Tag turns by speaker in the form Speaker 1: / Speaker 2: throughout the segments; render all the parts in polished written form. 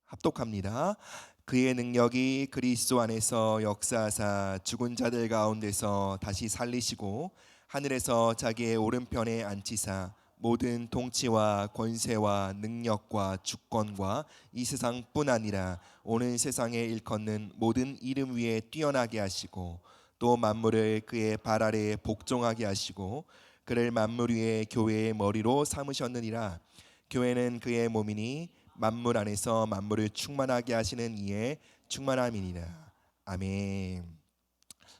Speaker 1: 합독합니다. 그의 능력이 그리스도 안에서 역사하사 죽은 자들 가운데서 다시 살리시고 하늘에서 자기의 오른편에 앉히사 모든 통치와 권세와 능력과 주권과 이 세상뿐 아니라 오는 세상에 일컫는 모든 이름 위에 뛰어나게 하시고 또 만물을 그의 발 아래에 복종하게 하시고 그를 만물 위에 교회의 머리로 삼으셨느니라. 교회는 그의 몸이니 만물 안에서 만물을 충만하게 하시는 이의 충만함이니라. 아멘.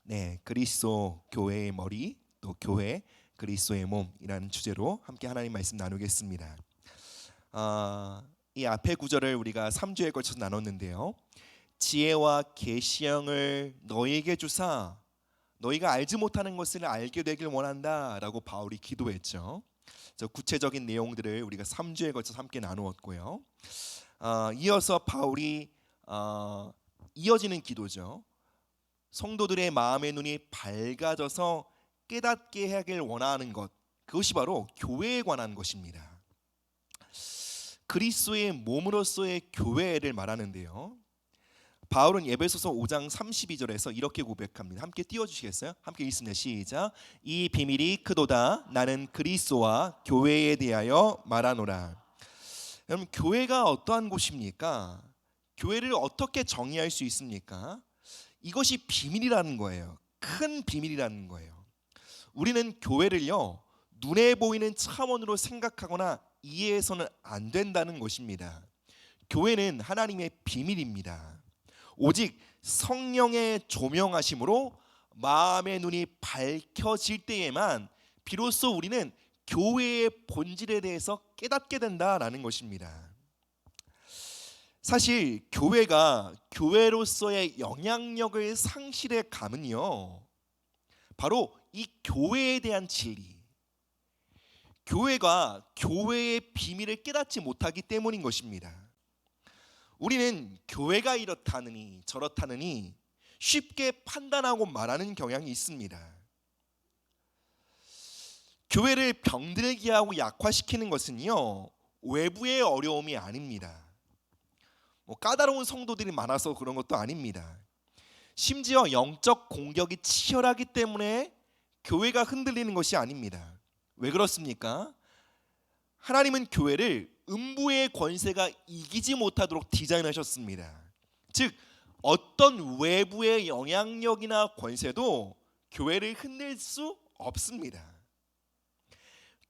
Speaker 1: 네, 그리스도 교회의 머리, 또 교회 그리스도의 몸이라는 주제로 함께 하나님 말씀 나누겠습니다. 이 앞에 구절을 우리가 3주에 걸쳐서 나눴는데요. 지혜와 계시형을 너희에게 주사 너희가 알지 못하는 것을 알게 되길 원한다라고 바울이 기도했죠. 구체적인 내용들을 우리가 3주에 걸쳐서 함께 나누었고요. 이어서 바울이 이어지는 기도죠. 성도들의 마음의 눈이 밝아져서 깨닫게 하길 원하는 것, 그것이 바로 교회에 관한 것입니다. 그리스도의 몸으로서의 교회를 말하는데요. 바울은 에베소서 5장 32절에서 이렇게 고백합니다. 함께 띄워주시겠어요? 함께 읽습니다. 시작. 이 비밀이 크도다. 나는 그리스도와 교회에 대하여 말하노라. 여러분, 교회가 어떠한 곳입니까? 교회를 어떻게 정의할 수 있습니까? 이것이 비밀이라는 거예요. 큰 비밀이라는 거예요. 우리는 교회를요, 눈에 보이는 차원으로 생각하거나 이해해서는 안 된다는 것입니다. 교회는 하나님의 비밀입니다. 오직 성령의 조명하심으로 마음의 눈이 밝혀질 때에만 비로소 우리는 교회의 본질에 대해서 깨닫게 된다라는 것입니다. 사실 교회가 교회로서의 영향력을 상실해 감은요, 바로 이 교회에 대한 진리, 교회가 교회의 비밀을 깨닫지 못하기 때문인 것입니다. 우리는 교회가 이렇다느니 저렇다느니 쉽게 판단하고 말하는 경향이 있습니다. 교회를 병들게 하고 약화시키는 것은요, 외부의 어려움이 아닙니다. 까다로운 성도들이 많아서 그런 것도 아닙니다. 심지어 영적 공격이 치열하기 때문에 교회가 흔들리는 것이 아닙니다. 왜 그렇습니까? 하나님은 교회를 음부의 권세가 이기지 못하도록 디자인하셨습니다. 즉 어떤 외부의 영향력이나 권세도 교회를 흔들 수 없습니다.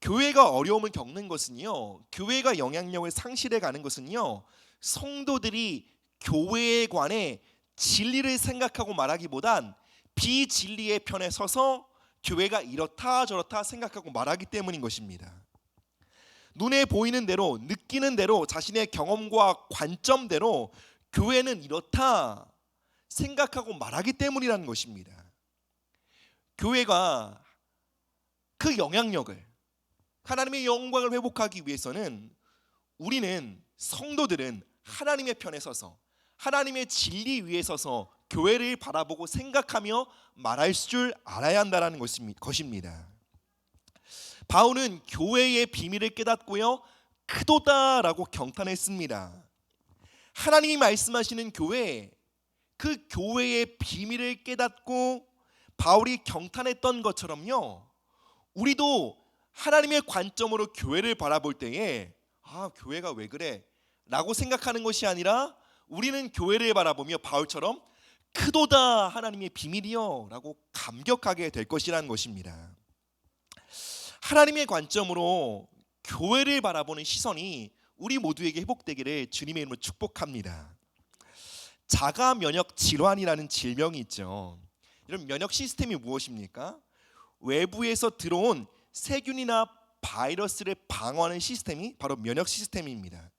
Speaker 1: 교회가 어려움을 겪는 것은요, 교회가 영향력을 상실해 가는 것은요, 성도들이 교회에 관해 진리를 생각하고 말하기보단 비진리의 편에 서서 교회가 이렇다 저렇다 생각하고 말하기 때문인 것입니다. 눈에 보이는 대로, 느끼는 대로, 자신의 경험과 관점대로 교회는 이렇다 생각하고 말하기 때문이라는 것입니다. 교회가 그 영향력을, 하나님의 영광을 회복하기 위해서는 우리는, 성도들은 하나님의 편에 서서 하나님의 진리 위에 서서 교회를 바라보고 생각하며 말할 줄 알아야 한다는 것입니다. 바울은 교회의 비밀을 깨닫고요, 크도다라고 경탄했습니다. 하나님이 말씀하시는 교회, 그 교회의 비밀을 깨닫고 바울이 경탄했던 것처럼요, 우리도 하나님의 관점으로 교회를 바라볼 때에 교회가 왜 그래? 라고 생각하는 것이 아니라 우리는 교회를 바라보며 바울처럼 크도다 하나님의 비밀이요 라고 감격하게 될 것이라는 것입니다. 하나님의 관점으로 교회를 바라보는 시선이 우리 모두에게 회복되기를 주님의 이름으로 축복합니다. 자가 면역 질환이라는 질병이 있죠. 이런 면역 시스템이 무엇입니까? 외부에서 들어온 세균이나 바이러스를 방어하는 시스템이 바로 면역 시스템입니다.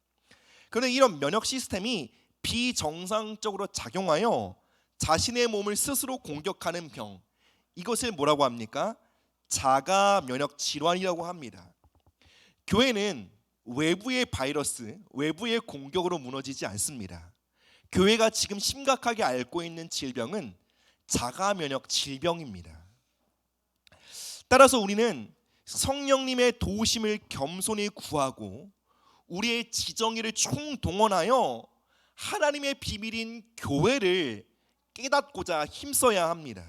Speaker 1: 그런데 이런 면역 시스템이 비정상적으로 작용하여 자신의 몸을 스스로 공격하는 병, 이것을 뭐라고 합니까? 자가 면역 질환이라고 합니다. 교회는 외부의 바이러스, 외부의 공격으로 무너지지 않습니다. 교회가 지금 심각하게 앓고 있는 질병은 자가 면역 질병입니다. 따라서 우리는 성령님의 도우심을 겸손히 구하고 우리의 지정의를 총동원하여 하나님의 비밀인 교회를 깨닫고자 힘써야 합니다.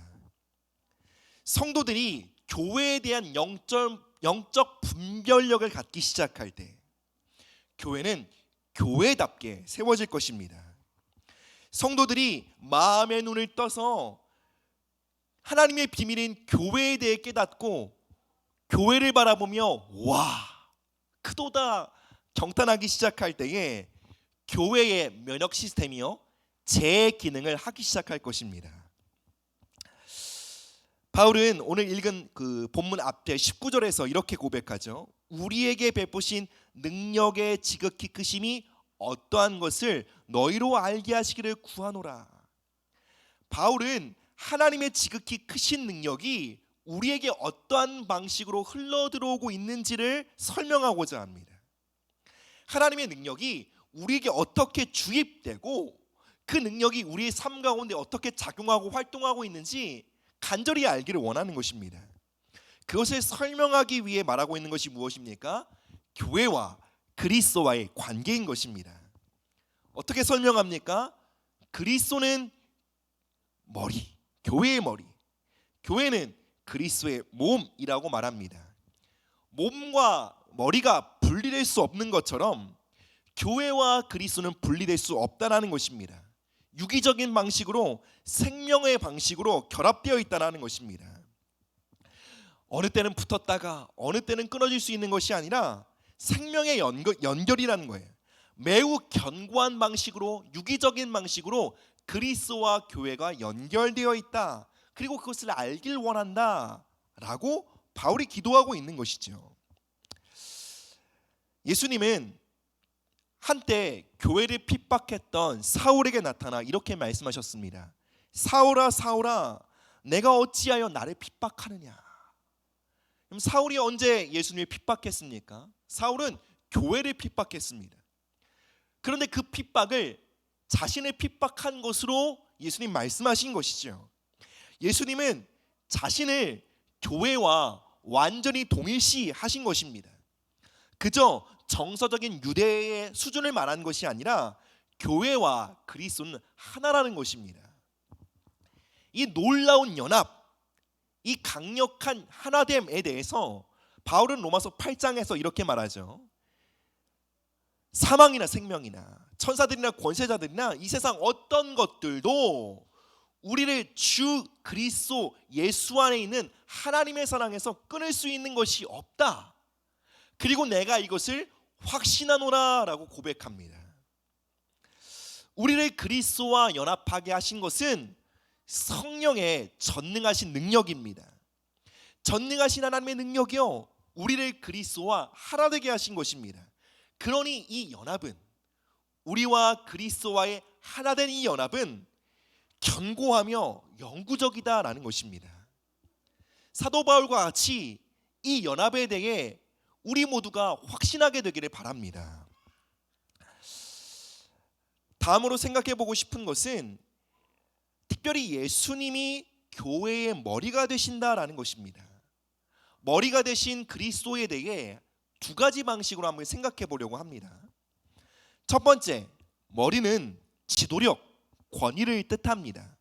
Speaker 1: 성도들이 교회에 대한 영적 분별력을 갖기 시작할 때 교회는 교회답게 세워질 것입니다. 성도들이 마음의 눈을 떠서 하나님의 비밀인 교회에 대해 깨닫고 교회를 바라보며 와 크도다 경탄하기 시작할 때에 교회의 면역 시스템이요 제 기능을 하기 시작할 것입니다. 바울은 오늘 읽은 그 본문 앞에 19절에서 이렇게 고백하죠. 우리에게 베푸신 능력의 지극히 크심이 어떠한 것을 너희로 알게 하시기를 구하노라. 바울은 하나님의 지극히 크신 능력이 우리에게 어떠한 방식으로 흘러들어오고 있는지를 설명하고자 합니다. 하나님의 능력이 우리에게 어떻게 주입되고 그 능력이 우리의 삶 가운데 어떻게 작용하고 활동하고 있는지 간절히 알기를 원하는 것입니다. 그것을 설명하기 위해 말하고 있는 것이 무엇입니까? 교회와 그리스도와의 관계인 것입니다. 어떻게 설명합니까? 그리스도는 머리, 교회의 머리, 교회는 그리스도의 몸이라고 말합니다. 몸과 머리가 분리될 수 없는 것처럼 교회와 그리스도는 분리될 수 없다는 것입니다. 유기적인 방식으로 생명의 방식으로 결합되어 있다는 것입니다. 어느 때는 붙었다가 어느 때는 끊어질 수 있는 것이 아니라 생명의 연결이라는 거예요. 매우 견고한 방식으로 유기적인 방식으로 그리스도와 교회가 연결되어 있다. 그리고 그것을 알길 원한다 라고 바울이 기도하고 있는 것이죠. 예수님은 한때 교회를 핍박했던 사울에게 나타나 이렇게 말씀하셨습니다. 사울아 사울아 내가 어찌하여 나를 핍박하느냐. 그럼 사울이 언제 예수님을 핍박했습니까? 사울은 교회를 핍박했습니다. 그런데 그 핍박을 자신을 핍박한 것으로 예수님 말씀하신 것이죠. 예수님은 자신을 교회와 완전히 동일시하신 것입니다. 그저 정서적인 유대의 수준을 말한 것이 아니라 교회와 그리스도는 하나라는 것입니다. 이 놀라운 연합, 이 강력한 하나됨에 대해서 바울은 로마서 8장에서 이렇게 말하죠. 사망이나 생명이나 천사들이나 권세자들이나 이 세상 어떤 것들도 우리를 주 그리스도 예수 안에 있는 하나님의 사랑에서 끊을 수 있는 것이 없다. 그리고 내가 이것을 확신하노라 라고 고백합니다. 우리를 그리스도와 연합하게 하신 것은 성령의 전능하신 능력입니다. 전능하신 하나님의 능력이요 우리를 그리스도와 하나 되게 하신 것입니다. 그러니 이 연합은 우리와 그리스도와의 하나 된 이 연합은 견고하며 영구적이다라는 것입니다. 사도 바울과 같이 이 연합에 대해 우리 모두가 확신하게 되기를 바랍니다. 다음으로 생각해 보고 싶은 것은 특별히 예수님이 교회의 머리가 되신다라는 것입니다. 머리가 되신 그리스도에 대해 두 가지 방식으로 한번 생각해 보려고 합니다. 첫 번째, 머리는 지도력, 권위를 뜻합니다.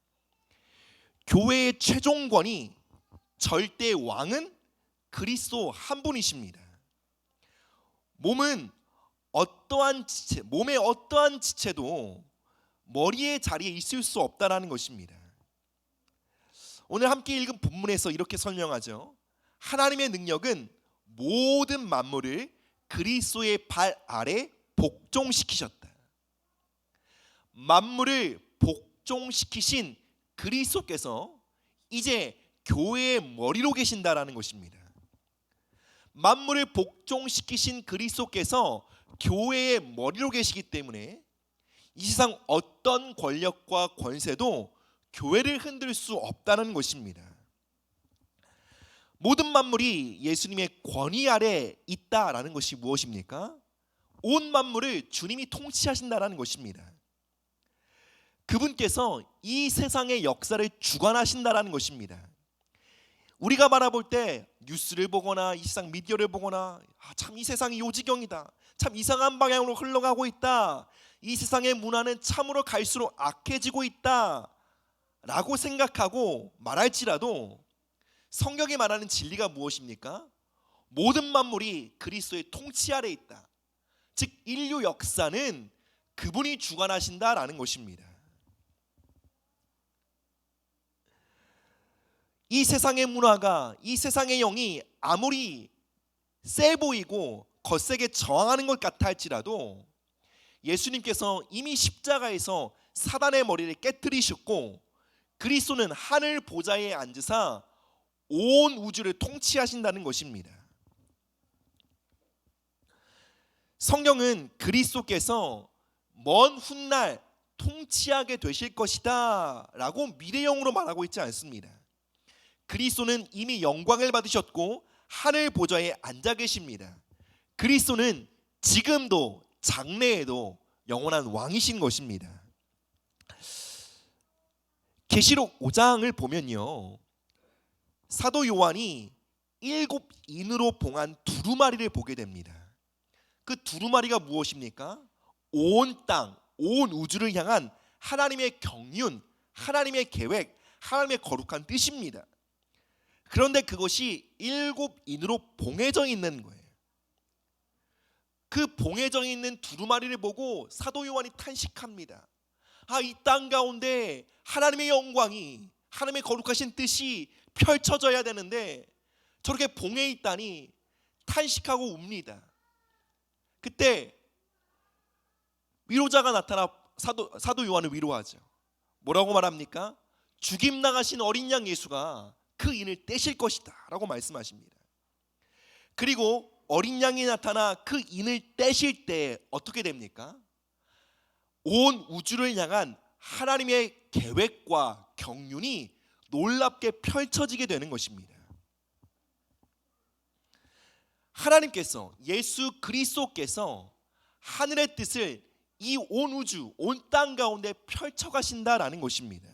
Speaker 1: 교회의 최종 권위, 절대 왕은 그리스도 한 분이십니다. 몸의 어떠한 지체도 머리의 자리에 있을 수 없다라는 것입니다. 오늘 함께 읽은 본문에서 이렇게 설명하죠. 하나님의 능력은 모든 만물을 그리스도의 발 아래 복종시키셨다. 만물을 복종시키신 그리스도께서 이제 교회의 머리로 계신다라는 것입니다. 만물을 복종시키신 그리스도께서 교회의 머리로 계시기 때문에 이 세상 어떤 권력과 권세도 교회를 흔들 수 없다는 것입니다. 모든 만물이 예수님의 권위 아래 있다라는 것이 무엇입니까? 온 만물을 주님이 통치하신다라는 것입니다. 그분께서 이 세상의 역사를 주관하신다라는 것입니다. 우리가 바라볼 때 뉴스를 보거나 이 세상 미디어를 보거나 참 이 세상이 요지경이다, 참 이상한 방향으로 흘러가고 있다, 이 세상의 문화는 참으로 갈수록 악해지고 있다라고 생각하고 말할지라도 성경이 말하는 진리가 무엇입니까? 모든 만물이 그리스도의 통치 아래 있다. 즉 인류 역사는 그분이 주관하신다라는 것입니다. 이 세상의 문화가, 이 세상의 영이 아무리 세 보이고 거세게 저항하는 것 같아 할지라도 예수님께서 이미 십자가에서 사단의 머리를 깨뜨리셨고 그리스도는 하늘 보좌에 앉으사 온 우주를 통치하신다는 것입니다. 성경은 그리스도께서 먼 훗날 통치하게 되실 것이다 라고 미래형으로 말하고 있지 않습니다. 그리스도는 이미 영광을 받으셨고 하늘 보좌에 앉아 계십니다. 그리스도는 지금도 장래에도 영원한 왕이신 것입니다. 계시록 5장을 보면요, 사도 요한이 7인으로 봉한 두루마리를 보게 됩니다. 그 두루마리가 무엇입니까? 온 땅, 온 우주를 향한 하나님의 경륜, 하나님의 계획, 하나님의 거룩한 뜻입니다. 그런데 그것이 7인으로 봉해져 있는 거예요. 그 봉해져 있는 두루마리를 보고 사도 요한이 탄식합니다. 이 땅 가운데 하나님의 영광이, 하나님의 거룩하신 뜻이 펼쳐져야 되는데 저렇게 봉해 있다니 탄식하고 웁니다. 그때 위로자가 나타나 사도 요한을 위로하죠. 뭐라고 말합니까? 죽임 나가신 어린 양 예수가 그 인을 떼실 것이다 라고 말씀하십니다. 그리고 어린 양이 나타나 그 인을 떼실 때 어떻게 됩니까? 온 우주를 향한 하나님의 계획과 경륜이 놀랍게 펼쳐지게 되는 것입니다. 하나님께서, 예수 그리스도께서 하늘의 뜻을 이 온 우주, 온 땅 가운데 펼쳐가신다라는 것입니다.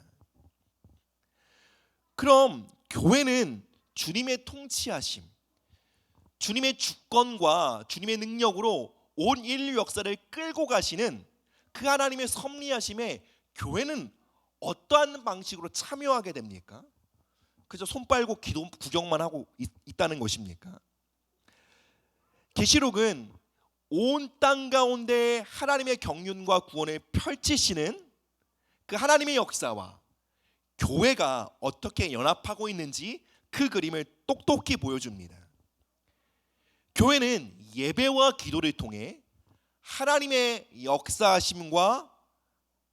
Speaker 1: 그럼 교회는 주님의 통치하심, 주님의 주권과 주님의 능력으로 온 인류 역사를 끌고 가시는 그 하나님의 섭리하심에 교회는 어떠한 방식으로 참여하게 됩니까? 그저 손 빨고 기도 구경만 하고 있다는 것입니까? 계시록은 온 땅 가운데 하나님의 경륜과 구원을 펼치시는 그 하나님의 역사와 교회가 어떻게 연합하고 있는지 그 그림을 똑똑히 보여줍니다. 교회는 예배와 기도를 통해 하나님의 역사하심과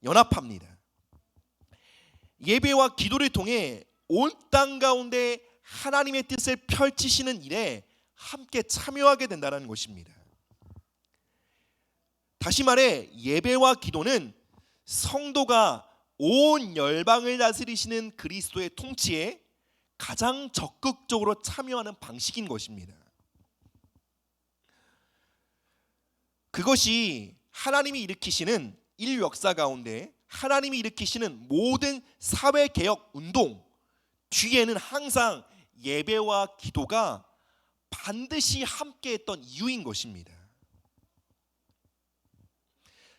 Speaker 1: 연합합니다. 예배와 기도를 통해 온 땅 가운데 하나님의 뜻을 펼치시는 일에 함께 참여하게 된다는 것입니다. 다시 말해 예배와 기도는 성도가 온 열방을 다스리시는 그리스도의 통치에 가장 적극적으로 참여하는 방식인 것입니다. 그것이 하나님이 일으키시는 인류 역사 가운데 하나님이 일으키시는 모든 사회개혁 운동 뒤에는 항상 예배와 기도가 반드시 함께했던 이유인 것입니다.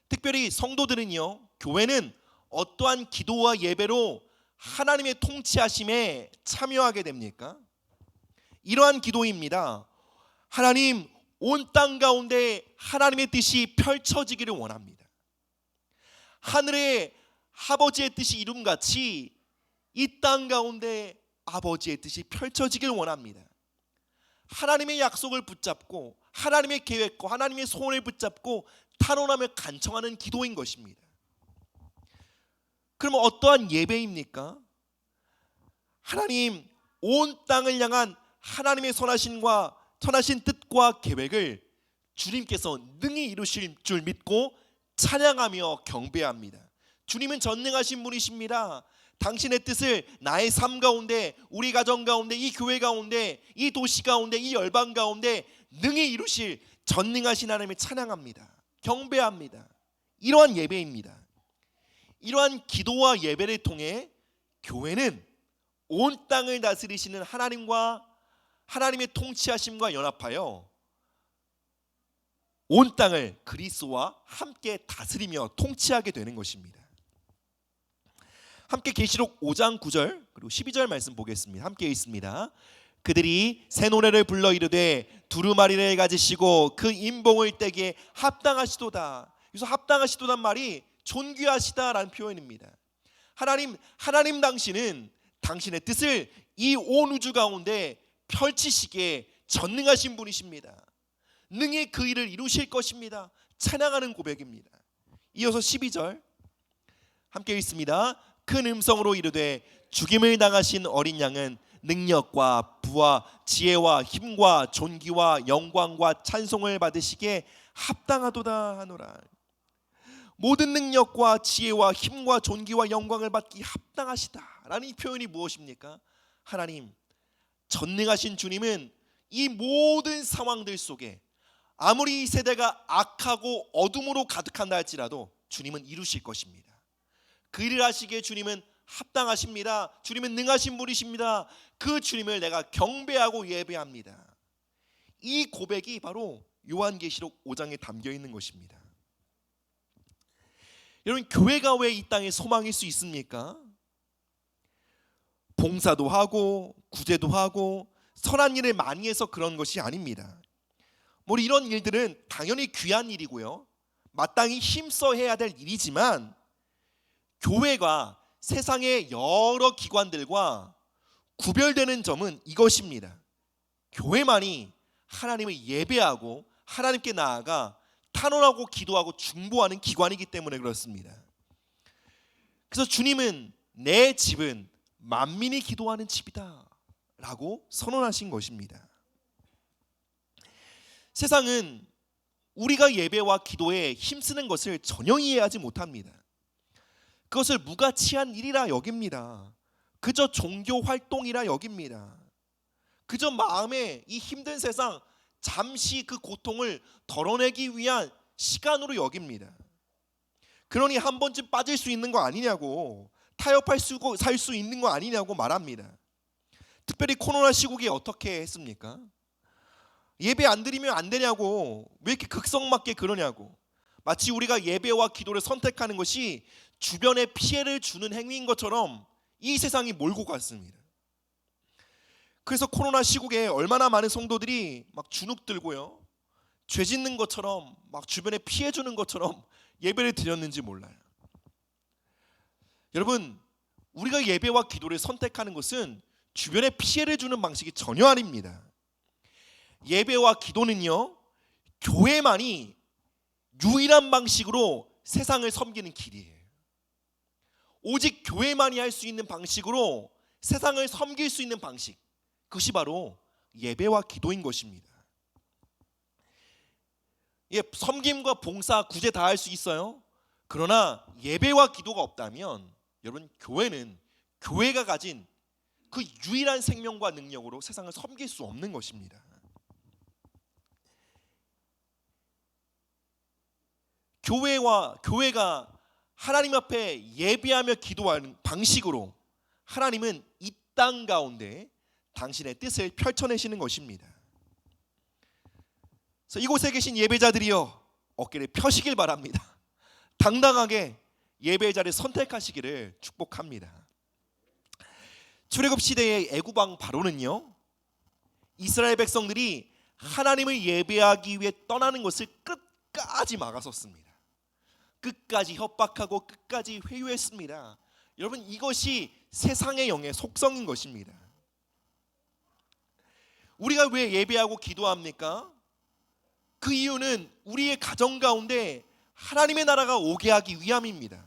Speaker 1: 특별히 성도들은요, 교회는 어떠한 기도와 예배로 하나님의 통치하심에 참여하게 됩니까? 이러한 기도입니다. 하나님, 온 땅 가운데 하나님의 뜻이 펼쳐지기를 원합니다. 하늘의 아버지의 뜻이 이름같이 이 땅 가운데 아버지의 뜻이 펼쳐지길 원합니다. 하나님의 약속을 붙잡고 하나님의 계획과 하나님의 소원을 붙잡고 탄원하며 간청하는 기도인 것입니다. 그럼 어떠한 예배입니까? 하나님, 온 땅을 향한 하나님의 선하신 뜻과 계획을 주님께서 능히 이루실 줄 믿고 찬양하며 경배합니다. 주님은 전능하신 분이십니다. 당신의 뜻을 나의 삶 가운데, 우리 가정 가운데, 이 교회 가운데, 이 도시 가운데, 이 열방 가운데 능히 이루실 전능하신 하나님을 찬양합니다. 경배합니다. 이러한 예배입니다. 이러한 기도와 예배를 통해 교회는 온 땅을 다스리시는 하나님과 하나님의 통치하심과 연합하여 온 땅을 그리스도와 함께 다스리며 통치하게 되는 것입니다. 함께 계시록 5장 9절 그리고 12절 말씀 보겠습니다. 함께 있습니다. 그들이 새 노래를 불러 이르되 두루마리를 가지시고 그 인봉을 떼기에 합당하시도다. 여기서 합당하시도단 말이 존귀하시다라는 표현입니다. 하나님 당신은 당신의 뜻을 이 온 우주 가운데 펼치시기에 전능하신 분이십니다. 능히 그 일을 이루실 것입니다. 찬양하는 고백입니다. 이어서 12절 함께 읽습니다. 큰 음성으로 이르되 죽임을 당하신 어린 양은 능력과 부와 지혜와 힘과 존귀와 영광과 찬송을 받으시기에 합당하도다 하노라. 모든 능력과 지혜와 힘과 존귀와 영광을 받기 합당하시다라는 이 표현이 무엇입니까? 하나님, 전능하신 주님은 이 모든 상황들 속에 아무리 이 세대가 악하고 어둠으로 가득한다 할지라도 주님은 이루실 것입니다. 그 일을 하시기에 주님은 합당하십니다. 주님은 능하신 분이십니다. 그 주님을 내가 경배하고 예배합니다. 이 고백이 바로 요한계시록 5장에 담겨 있는 것입니다. 여러분, 교회가 왜 이 땅에 소망일 수 있습니까? 봉사도 하고 구제도 하고 선한 일을 많이 해서 그런 것이 아닙니다. 이런 일들은 당연히 귀한 일이고요, 마땅히 힘써 해야 될 일이지만 교회가 세상의 여러 기관들과 구별되는 점은 이것입니다. 교회만이 하나님을 예배하고 하나님께 나아가 탄원하고 기도하고 중보하는 기관이기 때문에 그렇습니다. 그래서 주님은 내 집은 만민이 기도하는 집이다 라고 선언하신 것입니다. 세상은 우리가 예배와 기도에 힘쓰는 것을 전혀 이해하지 못합니다. 그것을 무가치한 일이라 여깁니다. 그저 종교 활동이라 여깁니다. 그저 마음에 이 힘든 세상 잠시 그 고통을 덜어내기 위한 시간으로 여깁니다. 그러니 한 번쯤 빠질 수 있는 거 아니냐고, 타협할 살 수 있는 거 아니냐고 말합니다. 특별히 코로나 시국에 어떻게 했습니까? 예배 안 드리면 안 되냐고, 왜 이렇게 극성맞게 그러냐고. 마치 우리가 예배와 기도를 선택하는 것이 주변에 피해를 주는 행위인 것처럼 이 세상이 몰고 갔습니다. 그래서 코로나 시국에 얼마나 많은 성도들이 막 주눅 들고요, 죄 짓는 것처럼 막 주변에 피해 주는 것처럼 예배를 드렸는지 몰라요. 여러분, 우리가 예배와 기도를 선택하는 것은 주변에 피해를 주는 방식이 전혀 아닙니다. 예배와 기도는요, 교회만이 유일한 방식으로 세상을 섬기는 길이에요. 오직 교회만이 할 수 있는 방식으로 세상을 섬길 수 있는 방식, 그것이 바로 예배와 기도인 것입니다. 섬김과 봉사, 구제 다 할 수 있어요. 그러나 예배와 기도가 없다면 여러분, 교회는 교회가 가진 그 유일한 생명과 능력으로 세상을 섬길 수 없는 것입니다. 교회가 하나님 앞에 예배하며 기도하는 방식으로 하나님은 이 땅 가운데 당신의 뜻을 펼쳐내시는 것입니다. 그래서 이곳에 계신 예배자들이여, 어깨를 펴시길 바랍니다. 당당하게 예배의 자리를 선택하시기를 축복합니다. 출애굽 시대의 애굽 왕 바로는요, 이스라엘 백성들이 하나님을 예배하기 위해 떠나는 것을 끝까지 막아섰습니다. 끝까지 협박하고 끝까지 회유했습니다. 여러분, 이것이 세상의 영의 속성인 것입니다. 우리가 왜 예배하고 기도합니까? 그 이유는 우리의 가정 가운데 하나님의 나라가 오게 하기 위함입니다.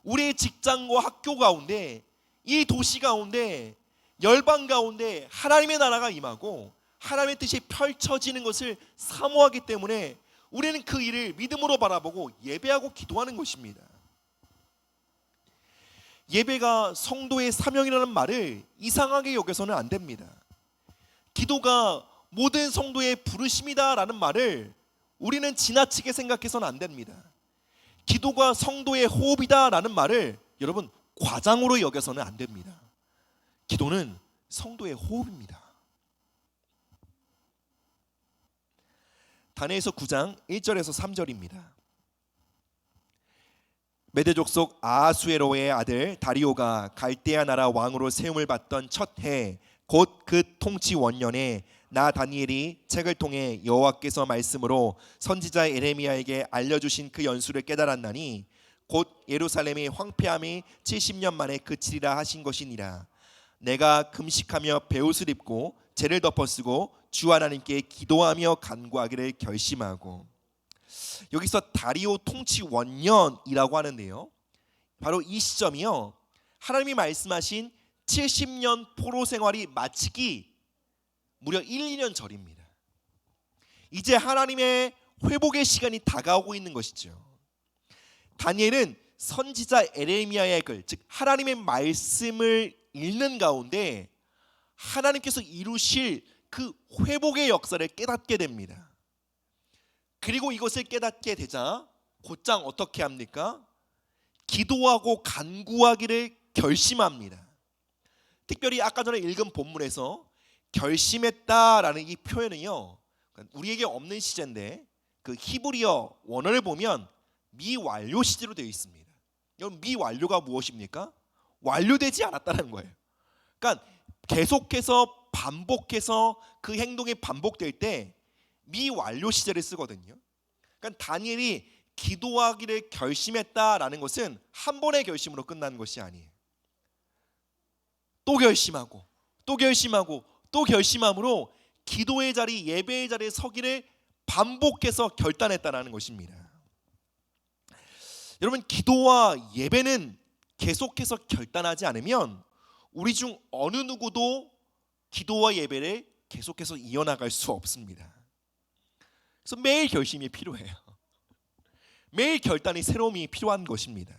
Speaker 1: 우리의 직장과 학교 가운데, 이 도시 가운데, 열방 가운데 하나님의 나라가 임하고 하나님의 뜻이 펼쳐지는 것을 사모하기 때문에 우리는 그 일을 믿음으로 바라보고 예배하고 기도하는 것입니다. 예배가 성도의 사명이라는 말을 이상하게 여겨서는 안 됩니다. 기도가 모든 성도의 부르심이다라는 말을 우리는 지나치게 생각해서는 안 됩니다. 기도가 성도의 호흡이다라는 말을 여러분 과장으로 여겨서는 안 됩니다. 기도는 성도의 호흡입니다. 다니엘서 9장 1절에서 3절입니다. 메대 족속 아하수에로의 아들 다리오가 갈대아 나라 왕으로 세움을 받던 첫 해, 곧 그 통치 원년에 나 다니엘이 책을 통해 여호와께서 말씀으로 선지자 에레미야에게 알려주신 그 연수를 깨달았나니 곧 예루살렘의 황폐함이 70년 만에 그치리라 하신 것이니라. 내가 금식하며 베옷을 입고 죄를 덮어쓰고 주 하나님께 기도하며 간구하기를 결심하고. 여기서 다리오 통치 원년이라고 하는데요, 바로 이 시점이요, 하나님이 말씀하신 70년 포로 생활이 마치기 무려 1, 2년 전입니다. 이제 하나님의 회복의 시간이 다가오고 있는 것이죠. 다니엘은 선지자 에레미야의 글, 즉 하나님의 말씀을 읽는 가운데 하나님께서 이루실 그 회복의 역사를 깨닫게 됩니다. 그리고 이것을 깨닫게 되자 곧장 어떻게 합니까? 기도하고 간구하기를 결심합니다. 특별히 아까 전에 읽은 본문에서 결심했다라는 이 표현은요, 우리에게 없는 시제인데 그 히브리어 원어를 보면 미완료 시제로 되어 있습니다. 여러분, 미완료가 무엇입니까? 완료되지 않았다는 거예요. 그러니까 계속해서 반복해서 그 행동이 반복될 때 미완료 시제를 쓰거든요. 그러니까 다니엘이 기도하기를 결심했다라는 것은 한 번의 결심으로 끝나는 것이 아니에요. 또 결심하고 또 결심하고 또 결심함으로 기도의 자리, 예배의 자리에 서기를 반복해서 결단했다라는 것입니다. 여러분, 기도와 예배는 계속해서 결단하지 않으면 우리 중 어느 누구도 기도와 예배를 계속해서 이어나갈 수 없습니다. 그래서 매일 결심이 필요해요. 매일 결단이, 새로움이 필요한 것입니다.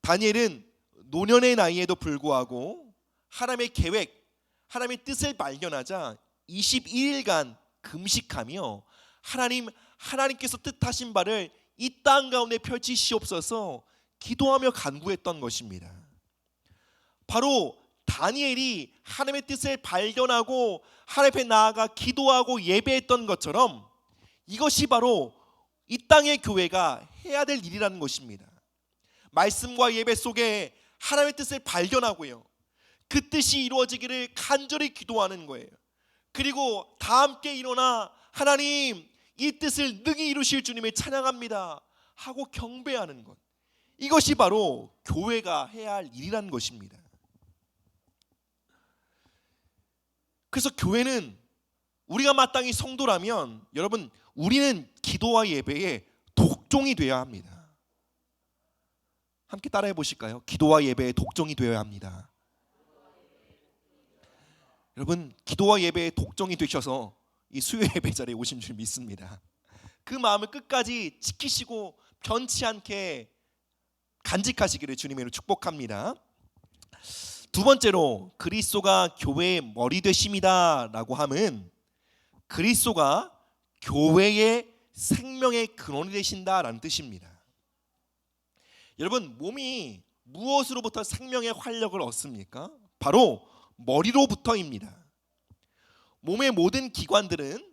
Speaker 1: 다니엘은 노년의 나이에도 불구하고 하나님의 계획, 하나님의 뜻을 발견하자 21일간 금식하며 하나님께서 뜻하신 바를 이 땅 가운데 펼치시옵소서 기도하며 간구했던 것입니다. 바로 다니엘이 하나님의 뜻을 발견하고 하나님 앞에 나아가 기도하고 예배했던 것처럼 이것이 바로 이 땅의 교회가 해야 될 일이라는 것입니다. 말씀과 예배 속에 하나님의 뜻을 발견하고요, 그 뜻이 이루어지기를 간절히 기도하는 거예요. 그리고 다 함께 일어나 하나님, 이 뜻을 능히 이루실 주님을 찬양합니다 하고 경배하는 것, 이것이 바로 교회가 해야 할 일이라는 것입니다. 그래서 교회는, 우리가 마땅히 성도라면 여러분, 우리는 기도와 예배에 독종이 되어야 합니다. 함께 따라해 보실까요? 기도와 예배에 독종이 되어야 합니다. 여러분, 기도와 예배에 독종이 되셔서 이 수요 예배 자리에 오신 줄 믿습니다. 그 마음을 끝까지 지키시고 변치 않게 간직하시기를 주님으로 축복합니다. 두 번째로, 그리스도가 교회의 머리 되심이다 라고 함은 그리스도가 교회의 생명의 근원이 되신다라는 뜻입니다. 여러분, 몸이 무엇으로부터 생명의 활력을 얻습니까? 바로 머리로부터입니다. 몸의 모든 기관들은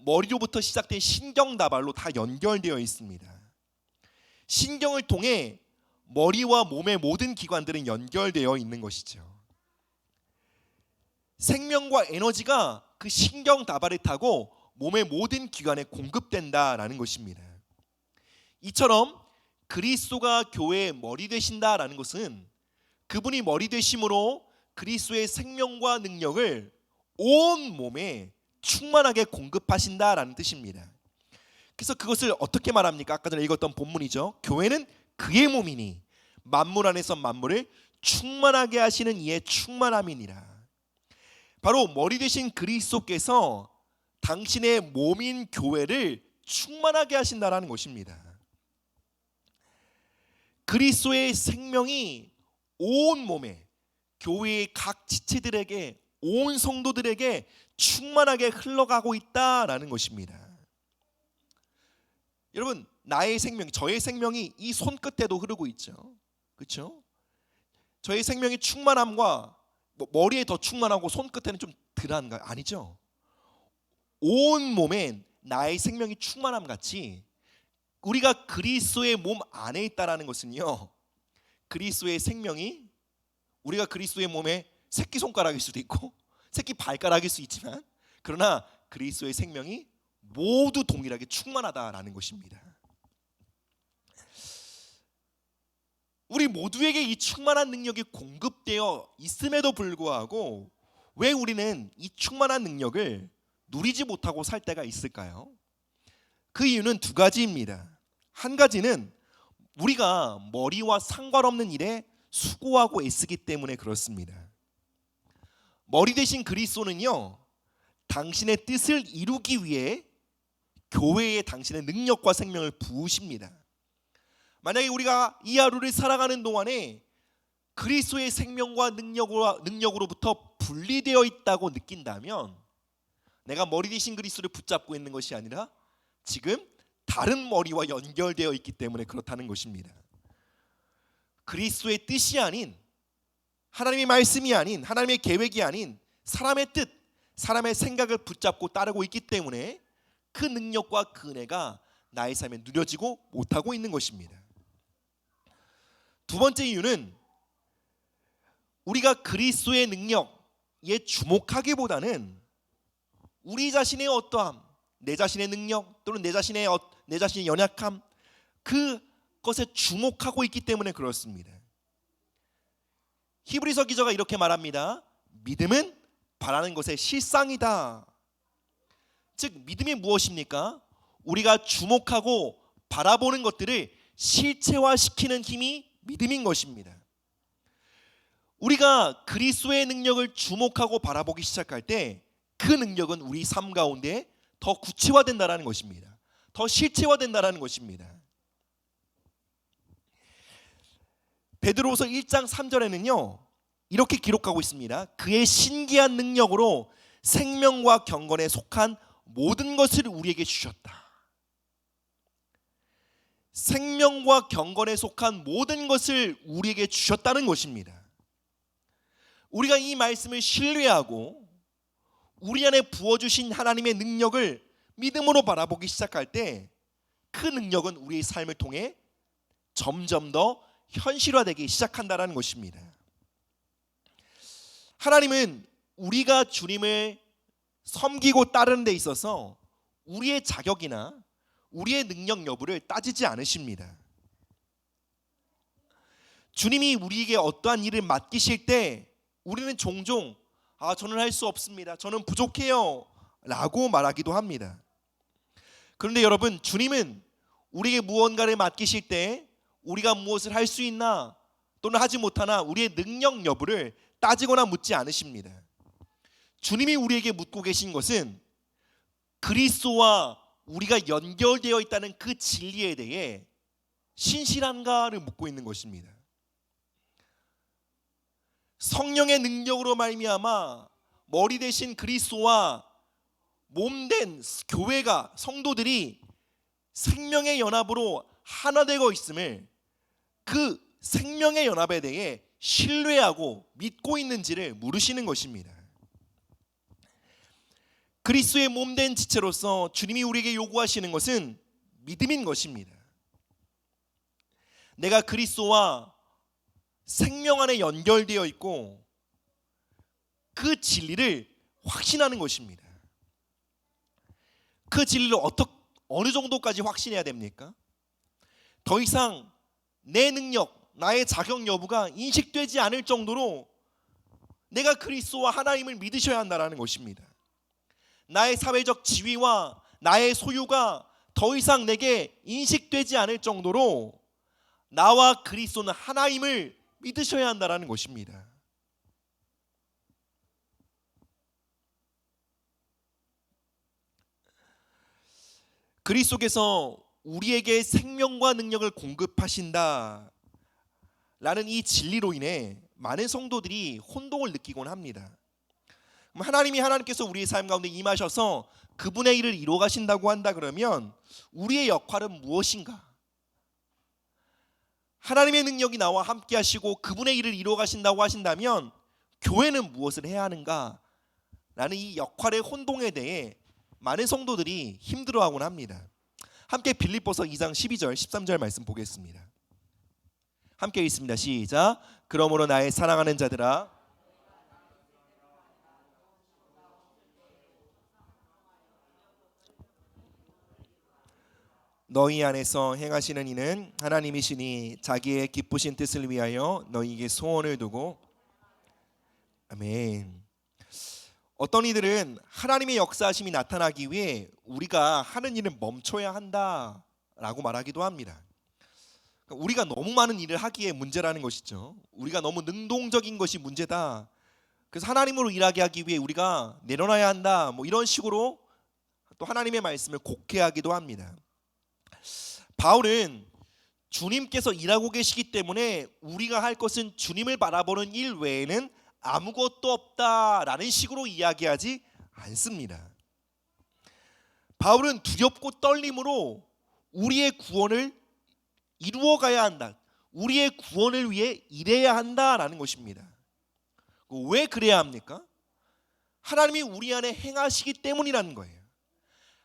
Speaker 1: 머리로부터 시작된 신경다발로 다 연결되어 있습니다. 신경을 통해 머리와 몸의 모든 기관들은 연결되어 있는 것이죠. 생명과 에너지가 그 신경다발을 타고 몸의 모든 기관에 공급된다라는 것입니다. 이처럼 그리스도가 교회의 머리 되신다라는 것은 그분이 머리 되심으로 그리스도의 생명과 능력을 온 몸에 충만하게 공급하신다라는 뜻입니다. 그래서 그것을 어떻게 말합니까? 아까 전에 읽었던 본문이죠. 교회는 그의 몸이니 만물 안에서 만물을 충만하게 하시는 이의 충만함이니라. 바로 머리 되신 그리스도께서 당신의 몸인 교회를 충만하게 하신다라는 것입니다. 그리스도의 생명이 온 몸에, 교회의 각 지체들에게, 온 성도들에게 충만하게 흘러가고 있다라는 것입니다. 여러분, 나의 생명, 저의 생명이 이 손끝에도 흐르고 있죠. 그렇죠? 저의 생명의 충만함과 머리에 더 충만하고 손끝에는 좀 덜한가요? 아니죠. 온 몸엔 나의 생명이 충만함 같이 우리가 그리스도의 몸 안에 있다라는 것은요, 그리스도의 생명이 우리가 그리스도의 몸에 새끼손가락일 수도 있고 새끼발가락일 수 있지만, 그러나 그리스도의 생명이 모두 동일하게 충만하다라는 것입니다. 우리 모두에게 이 충만한 능력이 공급되어 있음에도 불구하고 왜 우리는 이 충만한 능력을 누리지 못하고 살 때가 있을까요? 그 이유는 두 가지입니다. 한 가지는 우리가 머리와 상관없는 일에 수고하고 애쓰기 때문에 그렇습니다. 머리 대신 그리스도는요, 당신의 뜻을 이루기 위해 교회에 당신의 능력과 생명을 부으십니다. 만약에 우리가 이 하루를 살아가는 동안에 그리스도의 생명과 능력으로부터 분리되어 있다고 느낀다면, 내가 머리 대신 그리스도를 붙잡고 있는 것이 아니라 지금 다른 머리와 연결되어 있기 때문에 그렇다는 것입니다. 그리스도의 뜻이 아닌, 하나님의 말씀이 아닌, 하나님의 계획이 아닌 사람의 뜻, 사람의 생각을 붙잡고 따르고 있기 때문에 그 능력과 그 은혜가 나의 삶에 누려지고 못하고 있는 것입니다. 두 번째 이유는 우리가 그리스도의 능력에 주목하기보다는 우리 자신의 어떠함, 내 자신의 능력 또는 내 자신의 연약함, 그것에 주목하고 있기 때문에 그렇습니다. 히브리서 기자가 이렇게 말합니다. 믿음은 바라는 것의 실상이다. 즉 믿음이 무엇입니까? 우리가 주목하고 바라보는 것들을 실체화시키는 힘이 믿음인 것입니다. 우리가 그리스도의 능력을 주목하고 바라보기 시작할 때 그 능력은 우리 삶 가운데 더 구체화된다는 것입니다. 더 실체화된다는 것입니다. 베드로후서 1장 3절에는요 이렇게 기록하고 있습니다. 그의 신기한 능력으로 생명과 경건에 속한 모든 것을 우리에게 주셨다. 생명과 경건에 속한 모든 것을 우리에게 주셨다는 것입니다. 우리가 이 말씀을 신뢰하고 우리 안에 부어주신 하나님의 능력을 믿음으로 바라보기 시작할 때 그 능력은 우리의 삶을 통해 점점 더 현실화되기 시작한다는 것입니다. 하나님은 우리가 주님을 섬기고 따르는 데 있어서 우리의 자격이나 우리의 능력 여부를 따지지 않으십니다. 주님이 우리에게 어떠한 일을 맡기실 때 우리는 종종 저는 할 수 없습니다, 저는 부족해요 라고 말하기도 합니다. 그런데 여러분, 주님은 우리에게 무언가를 맡기실 때 우리가 무엇을 할 수 있나 또는 하지 못하나 우리의 능력 여부를 따지거나 묻지 않으십니다. 주님이 우리에게 묻고 계신 것은 그리스도와 우리가 연결되어 있다는 그 진리에 대해 신실한가를 묻고 있는 것입니다. 성령의 능력으로 말미암아 머리 대신 그리스도와 몸된 교회가, 성도들이 생명의 연합으로 하나 되고 있음을, 그 생명의 연합에 대해 신뢰하고 믿고 있는지를 물으시는 것입니다. 그리스도의 몸된 지체로서 주님이 우리에게 요구하시는 것은 믿음인 것입니다. 내가 그리스도와 생명 안에 연결되어 있고 그 진리를 확신하는 것입니다. 그 진리를 어느 정도까지 확신해야 됩니까? 더 이상 내 능력, 나의 자격 여부가 인식되지 않을 정도로 내가 그리스도와 하나님을 믿으셔야 한다는 것입니다. 나의 사회적 지위와 나의 소유가 더 이상 내게 인식되지 않을 정도로 나와 그리스도는 하나님을 믿으셔야 한다는 것입니다. 그리스도께서 우리에게 생명과 능력을 공급하신다 라는 이 진리로 인해 많은 성도들이 혼동을 느끼곤 합니다. 하나님께서 우리의 삶 가운데 임하셔서 그분의 일을 이루어 가신다고 한다 그러면 우리의 역할은 무엇인가? 하나님의 능력이 나와 함께 하시고 그분의 일을 이루어 가신다고 하신다면 교회는 무엇을 해야 하는가? 라는 이 역할의 혼동에 대해 많은 성도들이 힘들어하곤 합니다. 함께 빌립보서 2장 12절 13절 말씀 보겠습니다. 함께 읽습니다. 시작. 그러므로 나의 사랑하는 자들아, 너희 안에서 행하시는 이는 하나님이시니 자기의 기쁘신 뜻을 위하여 너희에게 소원을 두고. 아멘. 어떤 이들은 하나님의 역사하심이 나타나기 위해 우리가 하는 일을 멈춰야 한다라고 말하기도 합니다. 우리가 너무 많은 일을 하기에 문제라는 것이죠. 우리가 너무 능동적인 것이 문제다. 그래서 하나님으로 일하게 하기 위해 우리가 내려놔야 한다. 뭐 이런 식으로 또 하나님의 말씀을 곡해하기도 합니다. 바울은 주님께서 일하고 계시기 때문에 우리가 할 것은 주님을 바라보는 일 외에는 아무것도 없다라는 식으로 이야기하지 않습니다. 바울은 두렵고 떨림으로 우리의 구원을 이루어가야 한다, 우리의 구원을 위해 일해야 한다라는 것입니다. 왜 그래야 합니까? 하나님이 우리 안에 행하시기 때문이라는 거예요.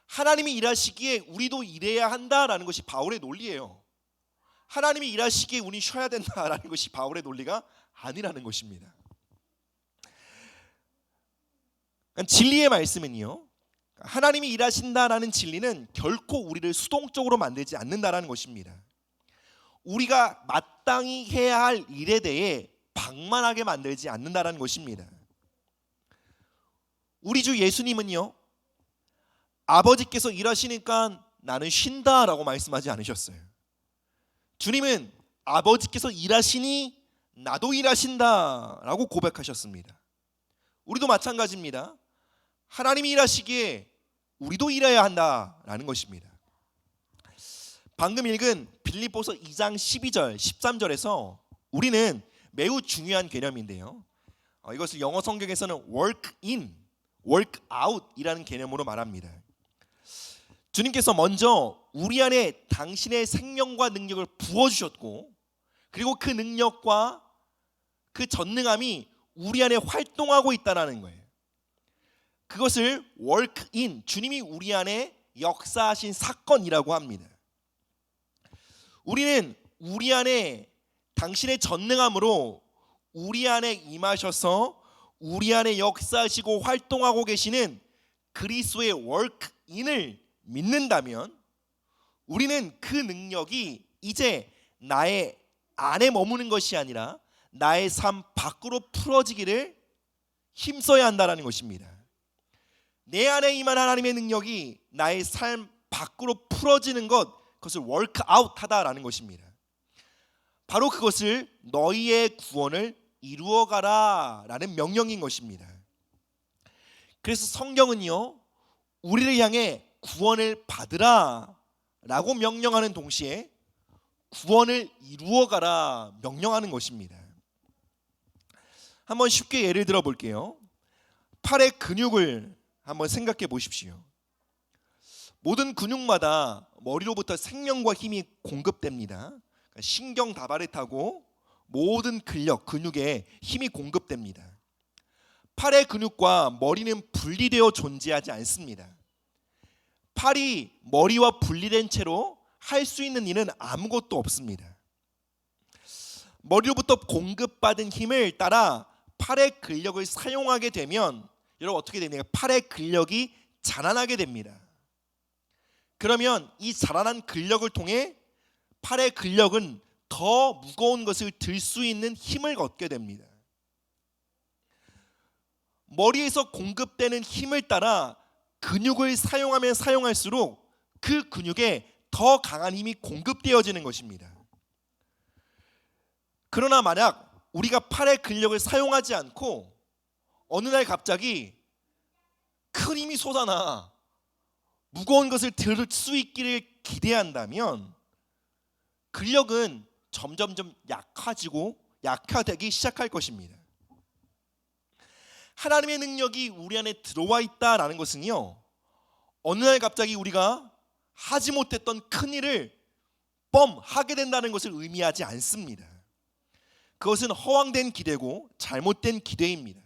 Speaker 1: 하나님이 일하시기에 우리도 일해야 한다라는 것이 바울의 논리예요. 하나님이 일하시기에 우리 쉬어야 된다라는 것이 바울의 논리가 아니라는 것입니다. 진리의 말씀은요, 하나님이 일하신다라는 진리는 결코 우리를 수동적으로 만들지 않는다라는 것입니다. 우리가 마땅히 해야 할 일에 대해 방만하게 만들지 않는다라는 것입니다. 우리 주 예수님은요, 아버지께서 일하시니까 나는 쉰다라고 말씀하지 않으셨어요. 주님은 아버지께서 일하시니 나도 일하신다라고 고백하셨습니다. 우리도 마찬가지입니다. 하나님이 일하시기에 우리도 일해야 한다라는 것입니다. 방금 읽은 빌립보서 2장 12절 13절에서 우리는 매우 중요한 개념인데요, 이것을 영어 성경에서는 work in, work out 이라는 개념으로 말합니다. 주님께서 먼저 우리 안에 당신의 생명과 능력을 부어주셨고, 그리고 그 능력과 그 전능함이 우리 안에 활동하고 있다는 거예요. 그것을 work in, 주님이 우리 안에 역사하신 사건이라고 합니다. 우리는 우리 안에 당신의 전능함으로 우리 안에 임하셔서 우리 안에 역사하시고 활동하고 계시는 그리스도의 work in을 믿는다면, 우리는 그 능력이 이제 나의 안에 머무는 것이 아니라 나의 삶 밖으로 풀어지기를 힘써야 한다는 것입니다. 내 안에 임한 하나님의 능력이 나의 삶 밖으로 풀어지는 것, 그것을 워크아웃 하다라는 것입니다. 바로 그것을 너희의 구원을 이루어가라 라는 명령인 것입니다. 그래서 성경은요, 우리를 향해 구원을 받으라 라고 명령하는 동시에 구원을 이루어가라 명령하는 것입니다. 한번 쉽게 예를 들어 볼게요. 팔의 근육을 한번 생각해 보십시오. 모든 근육마다 머리로부터 생명과 힘이 공급됩니다. 신경 다발을 타고 모든 근력, 근육에 힘이 공급됩니다. 팔의 근육과 머리는 분리되어 존재하지 않습니다. 팔이 머리와 분리된 채로 할 수 있는 일은 아무것도 없습니다. 머리로부터 공급받은 힘을 따라 팔의 근력을 사용하게 되면 여러분 어떻게 됩니까? 팔의 근력이 자라나게 됩니다. 그러면 이 자라난 근력을 통해 팔의 근력은 더 무거운 것을 들 수 있는 힘을 얻게 됩니다. 머리에서 공급되는 힘을 따라 근육을 사용하면 사용할수록 그 근육에 더 강한 힘이 공급되어지는 것입니다. 그러나 만약 우리가 팔의 근력을 사용하지 않고 어느 날 갑자기 큰 힘이 솟아나 무거운 것을 들 수 있기를 기대한다면 근력은 점점점 약화되기 시작할 것입니다. 하나님의 능력이 우리 안에 들어와 있다라는 것은요, 어느 날 갑자기 우리가 하지 못했던 큰 일을 하게 된다는 것을 의미하지 않습니다. 그것은 허황된 기대고 잘못된 기대입니다.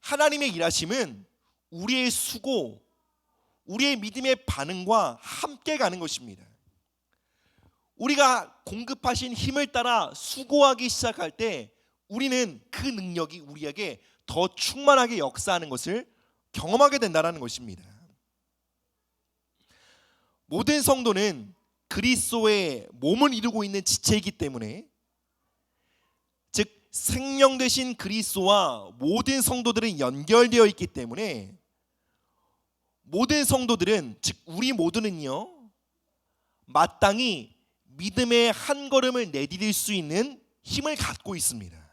Speaker 1: 하나님의 일하심은 우리의 수고, 우리의 믿음의 반응과 함께 가는 것입니다. 우리가 공급하신 힘을 따라 수고하기 시작할 때 우리는 그 능력이 우리에게 더 충만하게 역사하는 것을 경험하게 된다는 것입니다. 모든 성도는 그리스도의 몸을 이루고 있는 지체이기 때문에, 즉 생명 되신 그리스도와 모든 성도들은 연결되어 있기 때문에 모든 성도들은, 즉 우리 모두는요, 마땅히 믿음의 한 걸음을 내디딜 수 있는 힘을 갖고 있습니다.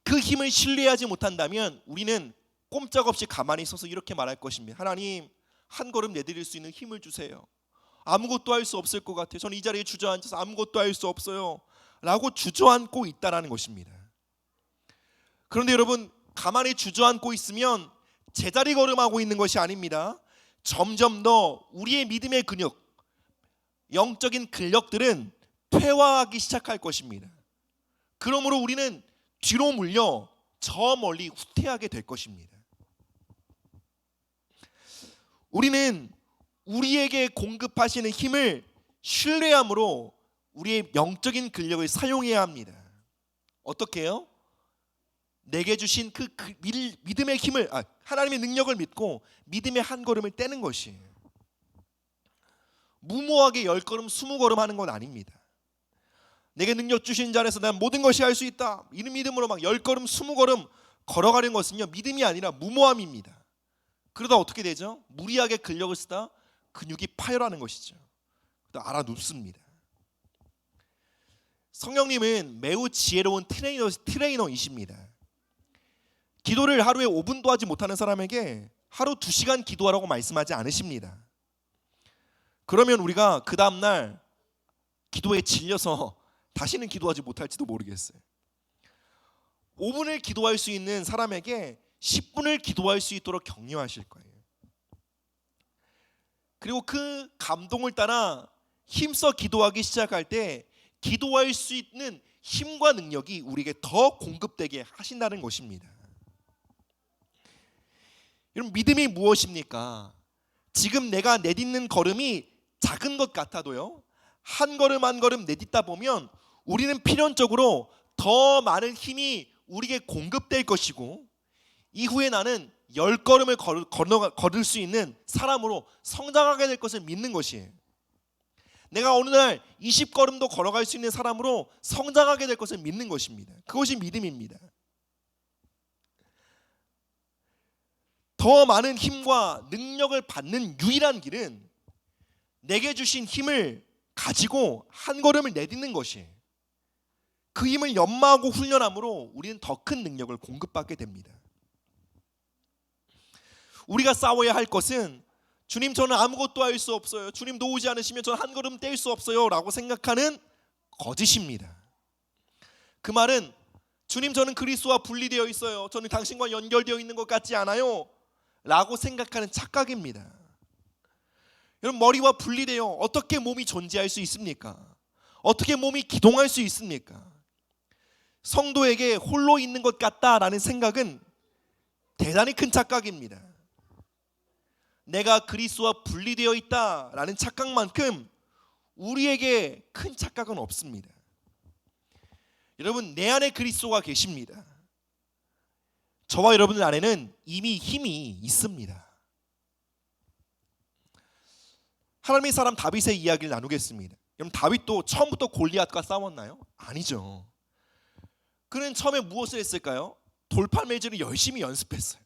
Speaker 1: 그 힘을 신뢰하지 못한다면 우리는 꼼짝없이 가만히 서서 이렇게 말할 것입니다. 하나님, 한 걸음 내디딜 수 있는 힘을 주세요. 아무것도 할 수 없을 것 같아요. 저는 이 자리에 주저앉아서 아무것도 할 수 없어요 라고 주저앉고 있다는 것입니다. 그런데 여러분, 가만히 주저앉고 있으면 제자리 걸음하고 있는 것이 아닙니다. 점점 더 우리의 믿음의 근육, 영적인 근력들은 퇴화하기 시작할 것입니다. 그러므로 우리는 뒤로 물려 저 멀리 후퇴하게 될 것입니다. 우리는 우리에게 공급하시는 힘을 신뢰함으로 우리의 영적인 근력을 사용해야 합니다. 어떻게 해요? 내게 주신 그 믿음의 힘을, 하나님의 능력을 믿고 믿음의 한 걸음을 떼는 것이에요. 무모하게 10걸음 20걸음 하는 건 아닙니다. 내게 능력 주신 자 안에서 난 모든 것이 할 수 있다, 이런 믿음으로 막 10걸음 20걸음 걸어가는 것은요, 믿음이 아니라 무모함입니다. 그러다 어떻게 되죠? 무리하게 근력을 쓰다 근육이 파열하는 것이죠. 알아 눕습니다. 성령님은 매우 지혜로운 트레이너이십니다. 기도를 하루에 5분도 하지 못하는 사람에게 하루 2시간 기도하라고 말씀하지 않으십니다. 그러면 우리가 그 다음날 기도에 질려서 다시는 기도하지 못할지도 모르겠어요. 5분을 기도할 수 있는 사람에게 10분을 기도할 수 있도록 격려하실 거예요. 그리고 그 감동을 따라 힘써 기도하기 시작할 때 기도할 수 있는 힘과 능력이 우리에게 더 공급되게 하신다는 것입니다. 여러분, 믿음이 무엇입니까? 지금 내가 내딛는 걸음이 작은 것 같아도요, 한 걸음 한 걸음 내딛다 보면 우리는 필연적으로 더 많은 힘이 우리에게 공급될 것이고, 이후에 나는 10걸음을 걸을 수 있는 사람으로 성장하게 될 것을 믿는 것이에요. 내가 어느 날 20걸음도 걸어갈 수 있는 사람으로 성장하게 될 것을 믿는 것입니다. 그것이 믿음입니다. 더 많은 힘과 능력을 받는 유일한 길은 내게 주신 힘을 가지고 한 걸음을 내딛는 것이에요. 그 힘을 연마하고 훈련함으로 우리는 더 큰 능력을 공급받게 됩니다. 우리가 싸워야 할 것은, 주님 저는 아무것도 할 수 없어요, 주님 도우지 않으시면 저는 한 걸음 뗄 수 없어요 라고 생각하는 거짓입니다. 그 말은, 주님 저는 그리스도와 분리되어 있어요, 저는 당신과 연결되어 있는 것 같지 않아요 라고 생각하는 착각입니다. 여러분, 머리와 분리되어 어떻게 몸이 존재할 수 있습니까? 어떻게 몸이 기동할 수 있습니까? 성도에게 홀로 있는 것 같다라는 생각은 대단히 큰 착각입니다. 내가 그리스도와 분리되어 있다라는 착각만큼 우리에게 큰 착각은 없습니다. 여러분, 내 안에 그리스도가 계십니다. 저와 여러분들 안에는 이미 힘이 있습니다. 하나님의 사람 다윗의 이야기를 나누겠습니다. 그럼 다윗도 처음부터 골리앗과 싸웠나요? 아니죠. 그는 처음에 무엇을 했을까요? 돌팔매질을 열심히 연습했어요.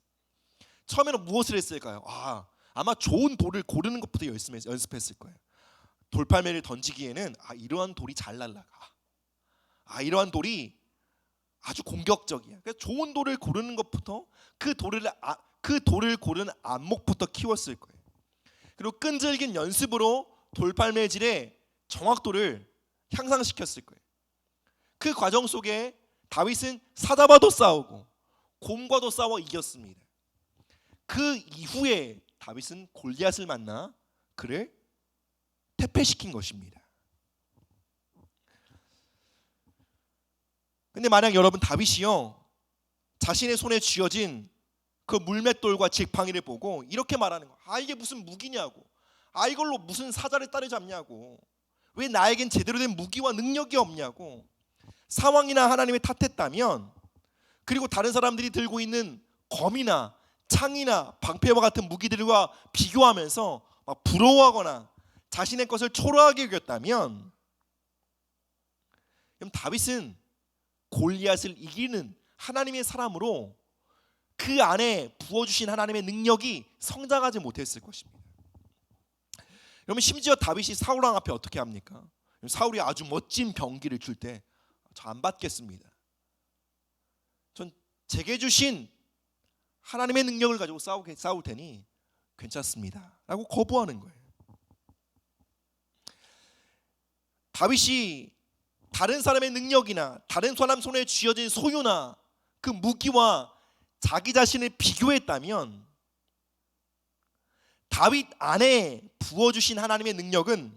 Speaker 1: 처음에는 무엇을 했을까요? 아마 좋은 돌을 고르는 것부터 연습했을 거예요. 돌팔매를 던지기에는 이러한 돌이 잘 날아가, 이러한 돌이 아주 공격적이야, 그래서 좋은 돌을 고르는 것부터, 그 돌을 고르는 안목부터 키웠을 거예요. 그리고 끈질긴 연습으로 돌팔매질의 정확도를 향상시켰을 거예요. 그 과정 속에 다윗은 사자와도 싸우고 곰과도 싸워 이겼습니다. 그 이후에 다윗은 골리앗을 만나 그를 퇴폐시킨 것입니다. 근데 만약 여러분, 다윗이요, 자신의 손에 쥐어진 그 물맷돌과 지팡이를 보고 이렇게 말하는 거예요. 이게 무슨 무기냐고. 이걸로 무슨 사자를 따라잡냐고. 왜 나에겐 제대로 된 무기와 능력이 없냐고. 상황이나 하나님을 탓했다면, 그리고 다른 사람들이 들고 있는 검이나 창이나 방패와 같은 무기들과 비교하면서 막 부러워하거나 자신의 것을 초라하게 여겼다면, 그럼 다윗은 골리앗을 이기는 하나님의 사람으로 그 안에 부어주신 하나님의 능력이 성장하지 못했을 것입니다. 여러분, 심지어 다윗이 사울 왕 앞에 어떻게 합니까? 사울이 아주 멋진 병기를 줄 때 저 안 받겠습니다. 전 제게 주신 하나님의 능력을 가지고 싸울 테니 괜찮습니다 라고 거부하는 거예요. 다윗이 다른 사람의 능력이나 다른 사람 손에 쥐어진 소유나 그 무기와 자기 자신을 비교했다면, 다윗 안에 부어주신 하나님의 능력은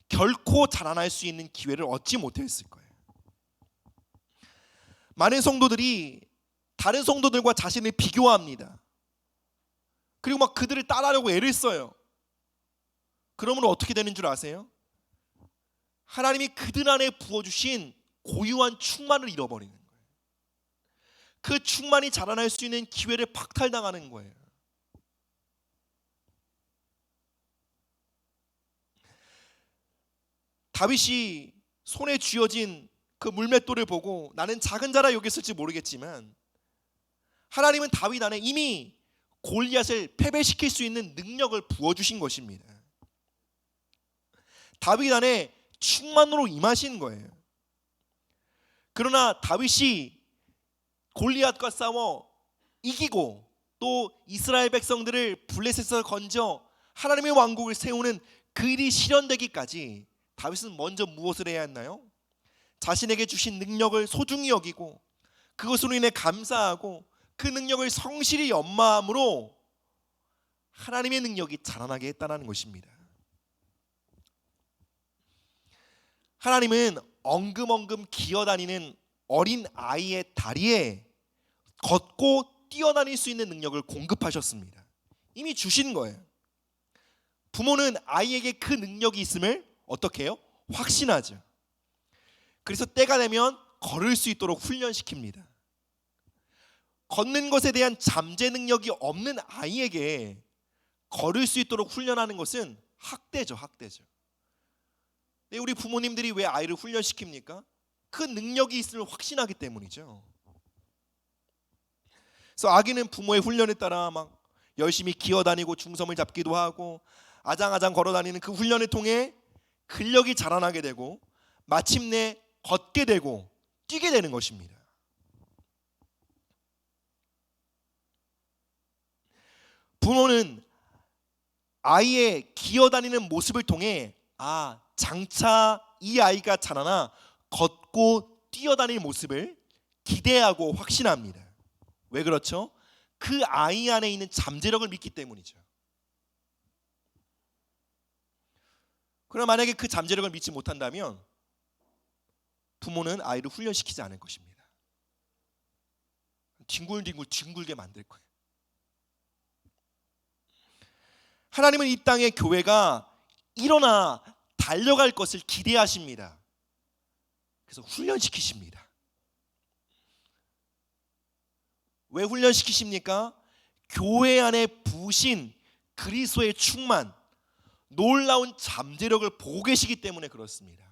Speaker 1: 결코 자라날 수 있는 기회를 얻지 못했을 거예요. 많은 성도들이 다른 성도들과 자신을 비교합니다. 그리고 막 그들을 따라하려고 애를 써요. 그러면 어떻게 되는 줄 아세요? 하나님이 그들 안에 부어주신 고유한 충만을 잃어버리는 거예요. 그 충만이 자라날 수 있는 기회를 박탈당하는 거예요. 다윗이 손에 쥐어진 그 물맷돌을 보고 나는 작은 자라 여겼을지 모르겠지만, 하나님은 다윗 안에 이미 골리앗을 패배시킬 수 있는 능력을 부어주신 것입니다. 다윗 안에 충만으로 임하신 거예요. 그러나 다윗이 골리앗과 싸워 이기고 또 이스라엘 백성들을 블레셋에서 건져 하나님의 왕국을 세우는 그 일이 실현되기까지 다윗은 먼저 무엇을 해야 했나요? 자신에게 주신 능력을 소중히 여기고 그것으로 인해 감사하고 그 능력을 성실히 연마함으로 하나님의 능력이 자라나게 했다는 것입니다. 하나님은 엉금엉금 기어다니는 어린 아이의 다리에 걷고 뛰어다닐 수 있는 능력을 공급하셨습니다. 이미 주신 거예요. 부모는 아이에게 그 능력이 있음을 어떻게 해요? 확신하죠. 그래서 때가 되면 걸을 수 있도록 훈련시킵니다. 걷는 것에 대한 잠재 능력이 없는 아이에게 걸을 수 있도록 훈련하는 것은 학대죠. 우리 부모님들이 왜 아이를 훈련시킵니까? 그 능력이 있음을 확신하기 때문이죠. 그래서 아기는 부모의 훈련에 따라 막 열심히 기어다니고 중섬을 잡기도 하고 아장아장 걸어다니는 그 훈련을 통해 근력이 자라나게 되고 마침내 걷게 되고 뛰게 되는 것입니다. 부모는 아이의 기어다니는 모습을 통해 장차 이 아이가 자라나 걷고 뛰어다니는 모습을 기대하고 확신합니다. 왜 그렇죠? 그 아이 안에 있는 잠재력을 믿기 때문이죠. 그러나 만약에 그 잠재력을 믿지 못한다면 부모는 아이를 훈련시키지 않을 것입니다. 뒹굴게 만들 거예요. 하나님은 이 땅의 교회가 일어나 달려갈 것을 기대하십니다. 그래서 훈련시키십니다. 왜 훈련시키십니까? 교회 안에 부으신 그리스도의 충만, 놀라운 잠재력을 보고 계시기 때문에 그렇습니다.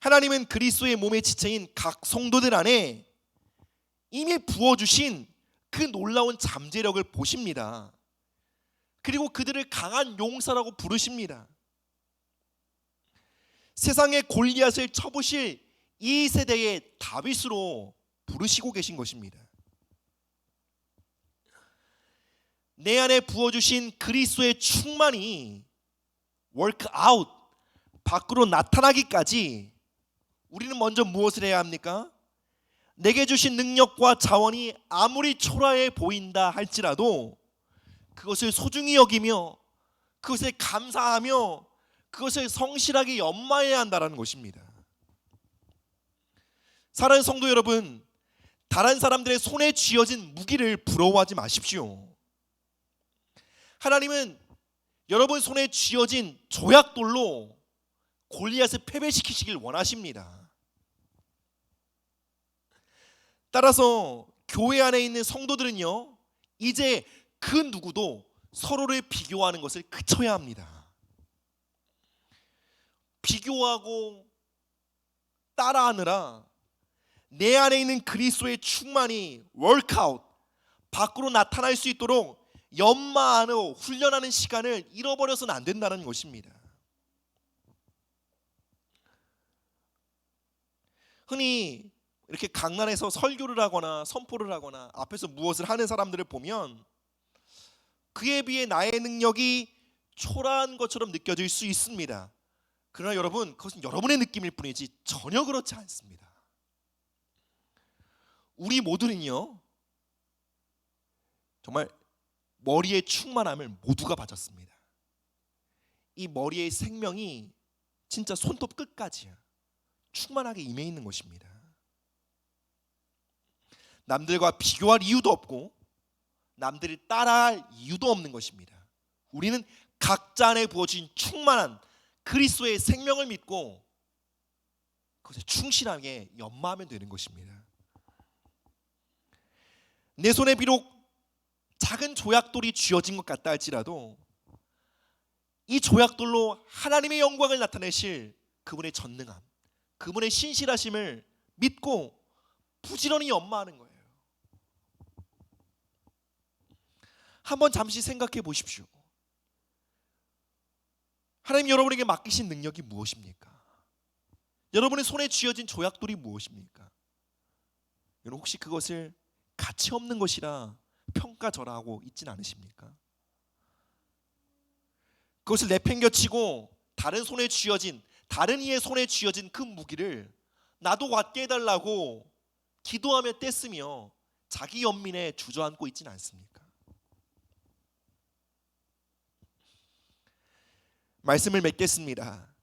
Speaker 1: 하나님은 그리스도의 몸의 지체인 각 성도들 안에 이미 부어주신 그 놀라운 잠재력을 보십니다. 그리고 그들을 강한 용사라고 부르십니다. 세상의 골리앗을 쳐부실 이 세대의 다윗으로 부르시고 계신 것입니다. 내 안에 부어주신 그리스도의 충만이 워크아웃, 밖으로 나타나기까지 우리는 먼저 무엇을 해야 합니까? 내게 주신 능력과 자원이 아무리 초라해 보인다 할지라도 그것을 소중히 여기며 그것에 감사하며 그것을 성실하게 연마해야 한다는 것입니다. 사랑하는 성도 여러분, 다른 사람들의 손에 쥐어진 무기를 부러워하지 마십시오. 하나님은 여러분 손에 쥐어진 조약돌로 골리앗을 패배시키시길 원하십니다. 따라서 교회 안에 있는 성도들은요, 이제 그 누구도 서로를 비교하는 것을 그쳐야 합니다. 비교하고 따라하느라 내 안에 있는 그리스도의 충만이 월크아웃, 밖으로 나타날 수 있도록 연마하고 훈련하는 시간을 잃어버려서는 안 된다는 것입니다. 흔히 이렇게 강단에서 설교를 하거나 선포를 하거나 앞에서 무엇을 하는 사람들을 보면 그에 비해 나의 능력이 초라한 것처럼 느껴질 수 있습니다. 그러나 여러분, 그것은 여러분의 느낌일 뿐이지 전혀 그렇지 않습니다. 우리 모두는요, 정말 머리의 충만함을 모두가 가졌습니다. 이 머리의 생명이 진짜 손톱 끝까지야 충만하게 임해 있는 것입니다. 남들과 비교할 이유도 없고 남들을 따라할 이유도 없는 것입니다. 우리는 각자 안에 부어진 충만한 그리스도의 생명을 믿고 그것에 충실하게 연마하면 되는 것입니다. 내 손에 비록 작은 조약돌이 쥐어진 것 같다 할지라도 이 조약돌로 하나님의 영광을 나타내실 그분의 전능함, 그분의 신실하심을 믿고 부지런히 연마하는 거예요. 한번 잠시 생각해 보십시오. 하나님 여러분에게 맡기신 능력이 무엇입니까? 여러분의 손에 쥐어진 조약돌이 무엇입니까? 여러분 혹시 그것을 가치 없는 것이라 평가절하하고 있진 않으십니까? 그것을 내팽겨치고 다른 손에 쥐어진, 다른 이의 손에 쥐어진 그 무기를 나도 갖게 해달라고 기도하며 떼쓰며 자기 연민에 주저앉고 있진 않습니까? 말씀을 맺겠습니다.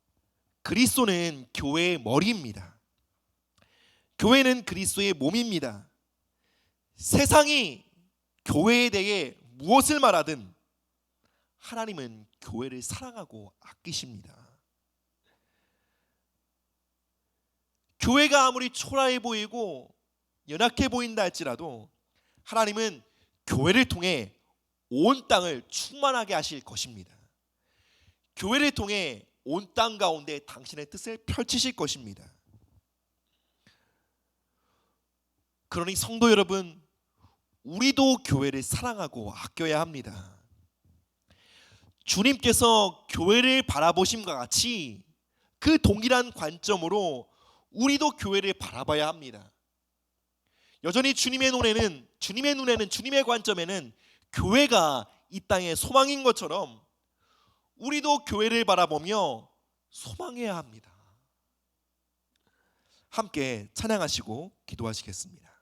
Speaker 1: 그리스도는 교회의 머리입니다. 교회는 그리스도의 몸입니다. 세상이 교회에 대해 무엇을 말하든 하나님은 교회를 사랑하고 아끼십니다. 교회가 아무리 초라해 보이고 연약해 보인다 할지라도 하나님은 교회를 통해 온 땅을 충만하게 하실 것입니다. 교회를 통해 온 땅 가운데 당신의 뜻을 펼치실 것입니다. 그러니 성도 여러분, 우리도 교회를 사랑하고 아껴야 합니다. 주님께서 교회를 바라보심과 같이 그 동일한 관점으로 우리도 교회를 바라봐야 합니다. 여전히 주님의 눈에는, 주님의 관점에는 교회가 이 땅의 소망인 것처럼 우리도 교회를 바라보며 소망해야 합니다. 함께 찬양하시고 기도하시겠습니다.